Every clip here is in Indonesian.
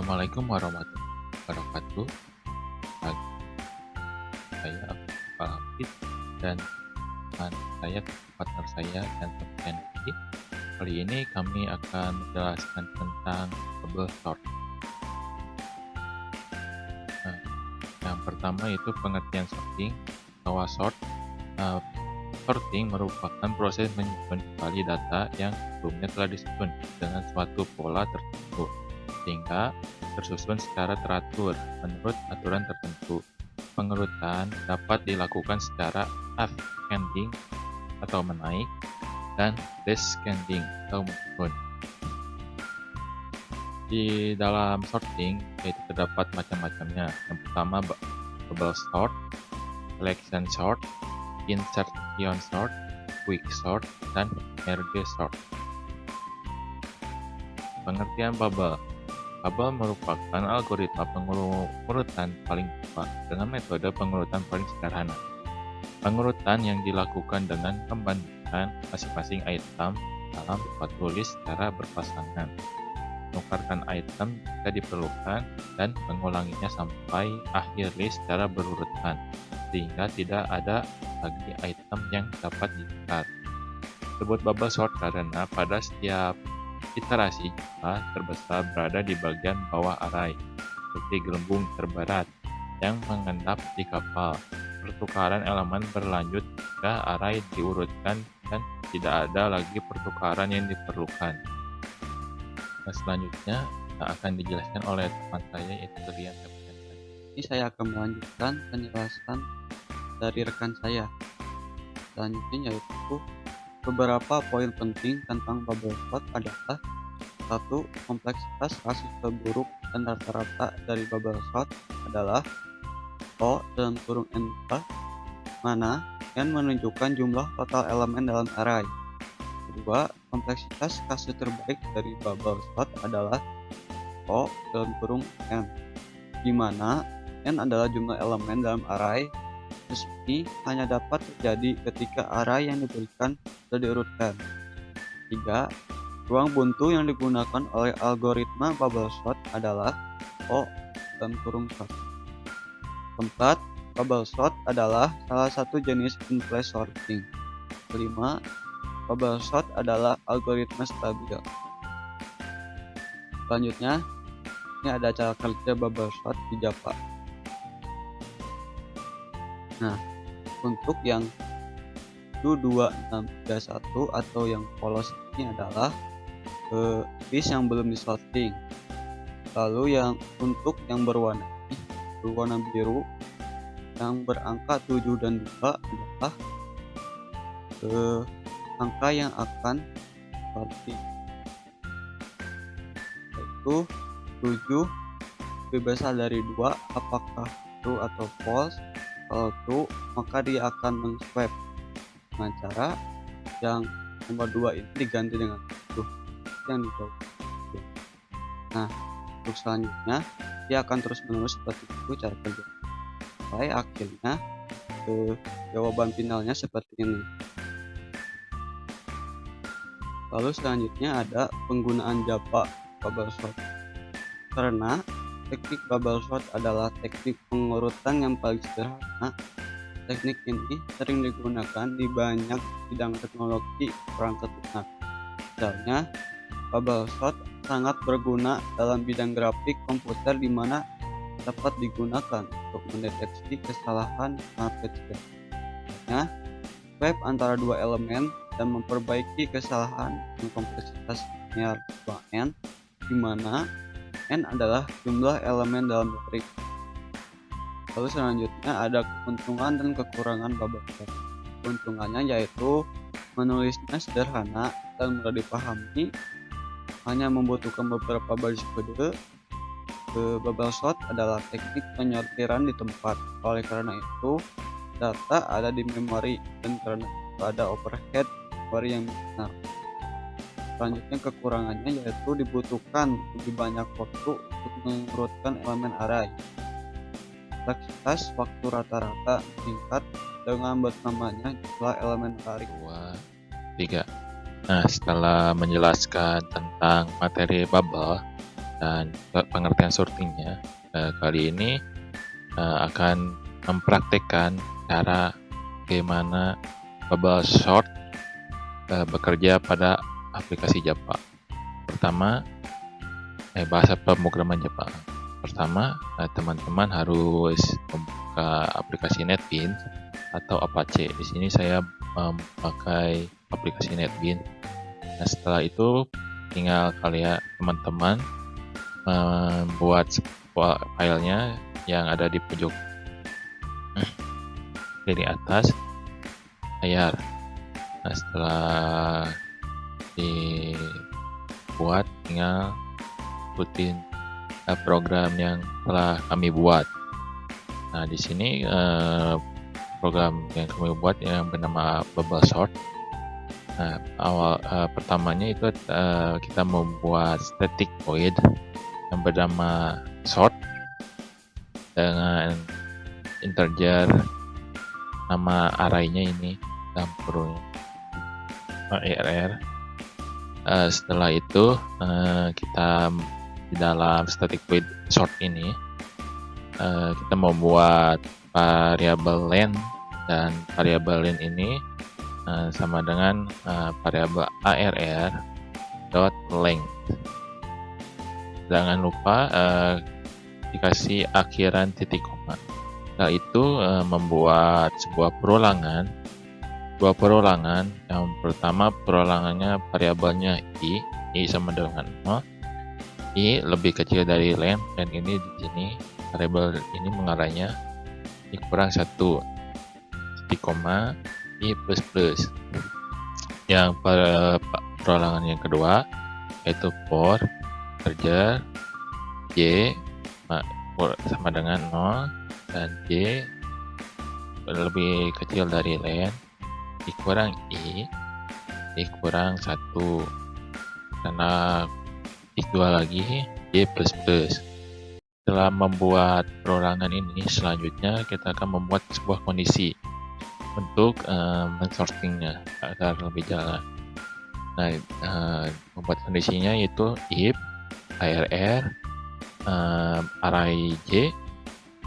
Assalamualaikum warahmatullahi wabarakatuh. Pagi, saya Abdul Hafid dan teman saya, partner saya dan teman ini. Kali ini kami akan menjelaskan tentang bubble sort. Nah, yang pertama itu pengertian sorting. Bahwa sorting merupakan proses menyusun kembali data yang sebelumnya telah disusun dengan suatu pola tertentu, sehingga tersusun secara teratur menurut aturan tertentu. Pengurutan dapat dilakukan secara ascending atau menaik dan descending atau menurun. Di dalam sorting yaitu terdapat macam-macamnya. Yang pertama bubble sort, selection sort, insertion sort, quick sort, dan merge sort. Pengertian bubble. Bubble merupakan algoritma pengurutan paling cepat dengan metode pengurutan paling sederhana. Pengurutan yang dilakukan dengan membandingkan masing-masing item dalam suatu list secara berpasangan, menukarkan item jika diperlukan, dan mengulanginya sampai akhir list secara berurutan, sehingga tidak ada lagi item yang dapat ditukar. Disebut bubble sort karena pada setiap iterasi jumlah terbesar berada di bagian bawah array, seperti gelembung terberat yang mengendap di kapal. Pertukaran elemen berlanjut jika array diurutkan dan tidak ada lagi pertukaran yang diperlukan. Nah, selanjutnya akan dijelaskan oleh teman saya, yaitu Rian. Ini saya akan melanjutkan penjelasan dari rekan saya. Selanjutnya yaitu beberapa poin penting tentang bubble sort adalah: 1. Kompleksitas kasus terburuk dan rata-rata dari bubble sort adalah O(n), mana n menunjukkan jumlah total elemen dalam array. 2. Kompleksitas kasus terbaik dari bubble sort adalah O(n), di mana n adalah jumlah elemen dalam array. Kasus ini hanya dapat terjadi ketika array yang diberikan sudah diurutkan. 3. Ruang buntu yang digunakan oleh algoritma bubble sort adalah O(1). 4. Bubble sort adalah salah satu jenis in-place sorting. 5. Bubble sort adalah algoritma stabil. Selanjutnya, ini ada cara kerja bubble sort di Java. Nah, untuk yang U2631 atau yang polos ini adalah list yang belum disorting. Lalu untuk yang berwarna biru yang berangka 7 dan 2 adalah angka yang akan sorting, yaitu 7 lebih besar dari 2 apakah true atau false. Kalau true, maka dia akan meng-swap dengan cara yang nomor 2 ini diganti dengan 7 yang dijawab. Nah, untuk selanjutnya dia akan terus-menerus seperti itu cara kerja sampai akhirnya jawaban finalnya seperti ini. Lalu selanjutnya ada penggunaan Java bubble sort. Karena teknik bubble sort adalah teknik pengurutan yang paling sederhana, teknik ini sering digunakan di banyak bidang teknologi perangkat lunak. Misalnya, bubble sort sangat berguna dalam bidang grafik komputer di mana dapat digunakan untuk mendeteksi kesalahan sangat kecil. Misalnya, swap antara dua elemen dan memperbaiki kesalahan dengan kompleksitas linear 2n, di mana n adalah jumlah elemen dalam metrik. Lalu selanjutnya ada keuntungan dan kekurangan bubble sort. Keuntungannya yaitu menulisnya sederhana dan mudah dipahami, hanya membutuhkan beberapa baris kode. Bubble sort adalah teknik penyortiran di tempat. Oleh karena itu, data ada di memori dan karena itu ada overhead memori yang benar. Selanjutnya kekurangannya yaitu dibutuhkan lebih banyak waktu untuk mengurutkan elemen array. Kompleksitas waktu rata-rata meningkat dengan bertambahnya jumlah elemen array. 2, 3. Nah, setelah menjelaskan tentang materi bubble, dan pengertian sortingnya. Kali ini akan mempraktekkan cara bagaimana bubble sort bekerja pada aplikasi Java. Pertama, bahasa pemrograman Java. Pertama, teman-teman harus membuka aplikasi NetBeans atau Apache. Di sini saya memakai aplikasi NetBeans. Nah, setelah itu tinggal kalian teman-teman membuat sebuah filenya yang ada di pojok kiri atas layar. Nah, setelah dibuat tinggal ikutin program yang telah kami buat. Nah, di sini program yang kami buat yang bernama bubble sort. Nah, pertamanya itu kita membuat static void yang bernama sort dengan integer nama arraynya ini dalam kurung arr. Setelah itu kita di dalam static void sort ini kita membuat variabel len, dan variabel len ini sama dengan variabel arr dot length. Jangan lupa dikasih akhiran titik koma. Setelah itu membuat sebuah perulangan. Dua perulangan. Yang pertama perulangannya variabelnya i sama dengan 0. I lebih kecil dari len, dan ini di sini variabel ini mengarahnya i kurang 1 titik koma i plus plus. Yang perulangan yang kedua yaitu for integer y sama dengan 0 dan y lebih kecil dari len, i kurang i kurang 1, karena dua lagi y plus plus. Setelah membuat perorangan ini, selanjutnya kita akan membuat sebuah kondisi untuk mensortingnya agar lebih jalan. Nah, membuat kondisinya yaitu if arr array j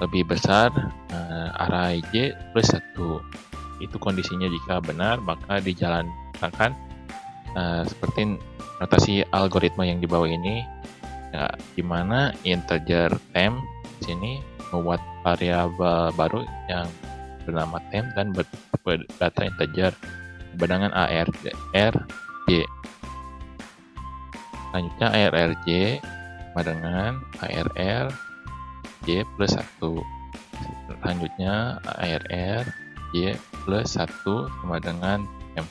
lebih besar array j plus 1. Itu kondisinya. Jika benar maka dijalankan seperti notasi algoritma yang di bawah ini, ya, di mana integer temp di sini membuat variabel baru yang bernama temp dan berdata integer bilangan arj. Selanjutnya arrj sama dengan arr j plus 1. Selanjutnya arr j plus 1 sama dengan temp.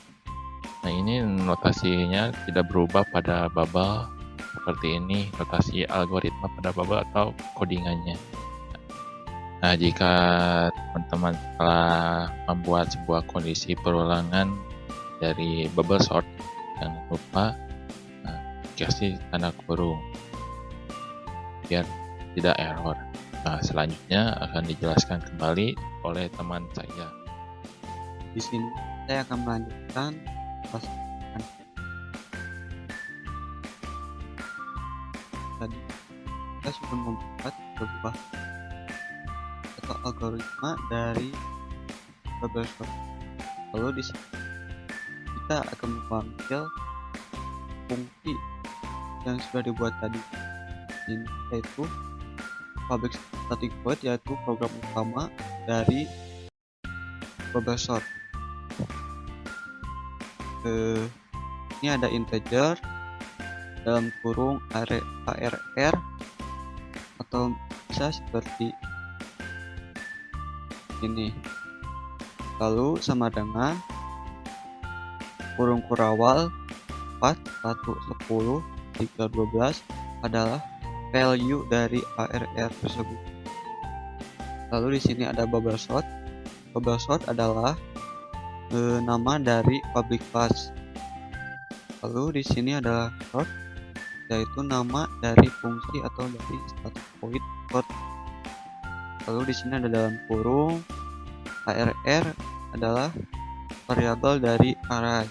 Nah, ini notasinya tidak berubah pada bubble seperti ini, notasi algoritma pada bubble atau codingannya. Nah, jika teman-teman telah membuat sebuah kondisi perulangan dari bubble sort, jangan lupa kasih tanda kurung biar tidak error. Nah, selanjutnya akan dijelaskan kembali oleh teman saya. Di sini saya akan melanjutkan tadi kita sudah membuat sebuah atau algoritma dari bubble sort. Lalu di sini kita akan memanggil fungsi yang sudah dibuat tadi, ini yaitu public static void, yaitu program utama dari bubble sort. Ini ada integer dalam kurung arr atau bisa seperti ini, lalu sama dengan kurung kurawal 4, 1, 10, 3, 12 adalah value dari arr tersebut. Lalu di sini ada bubble sort. Bubble sort adalah nama dari public class. Lalu di sini adalah sort, yaitu nama dari fungsi atau dari static void sort. Lalu di sini ada dalam kurung arr adalah variabel dari array.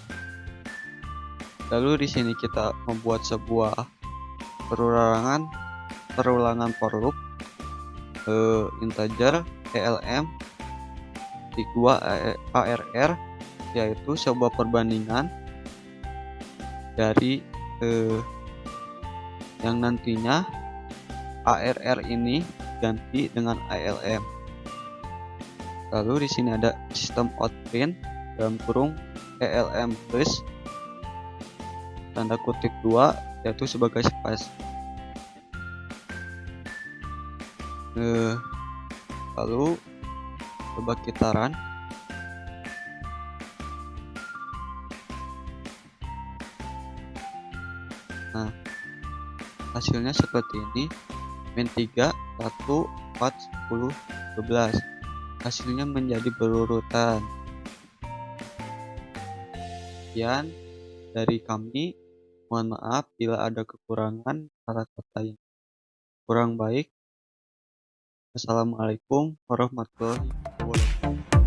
Lalu di sini kita membuat sebuah perorangan perulangan for loop integer elm titik 2 arr, yaitu sebuah perbandingan dari yang nantinya arr ini ganti dengan alm. Lalu di sini ada sistem out print dalam kurung elm plus tanda kutip 2, yaitu sebagai space. Lalu coba kita run. Nah, hasilnya seperti ini: min 3, 1, 4, 10, 12. Hasilnya menjadi berurutan. Sekian dari kami. Mohon maaf bila ada kekurangan kata-kata yang kurang baik. Assalamualaikum warahmatullahi wabarakatuh.